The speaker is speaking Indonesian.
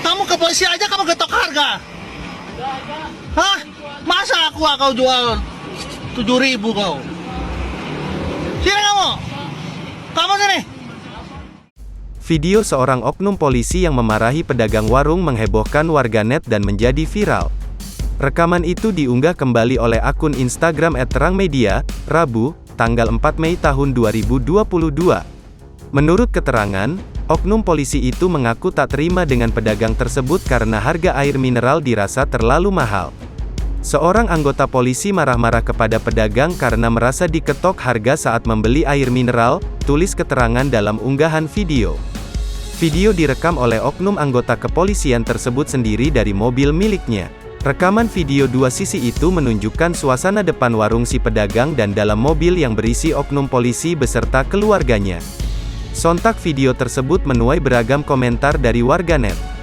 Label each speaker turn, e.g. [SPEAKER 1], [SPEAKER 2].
[SPEAKER 1] Kamu ke polisi aja kamu getok harga. Hah? Masa kau jual 7.000 kau? Sini kamu. Kamu sini.
[SPEAKER 2] Video seorang oknum polisi yang memarahi pedagang warung menghebohkan warganet dan menjadi viral. Rekaman itu diunggah kembali oleh akun Instagram @terangmedia, Rabu, tanggal 4 Mei tahun 2022. Menurut keterangan, oknum polisi itu mengaku tak terima dengan pedagang tersebut karena harga air mineral dirasa terlalu mahal. Seorang anggota polisi marah-marah kepada pedagang karena merasa diketok harga saat membeli air mineral, tulis keterangan dalam unggahan video. Video direkam oleh oknum anggota kepolisian tersebut sendiri dari mobil miliknya. Rekaman video dua sisi itu menunjukkan suasana depan warung si pedagang dan dalam mobil yang berisi oknum polisi beserta keluarganya. Sontak video tersebut menuai beragam komentar dari warganet.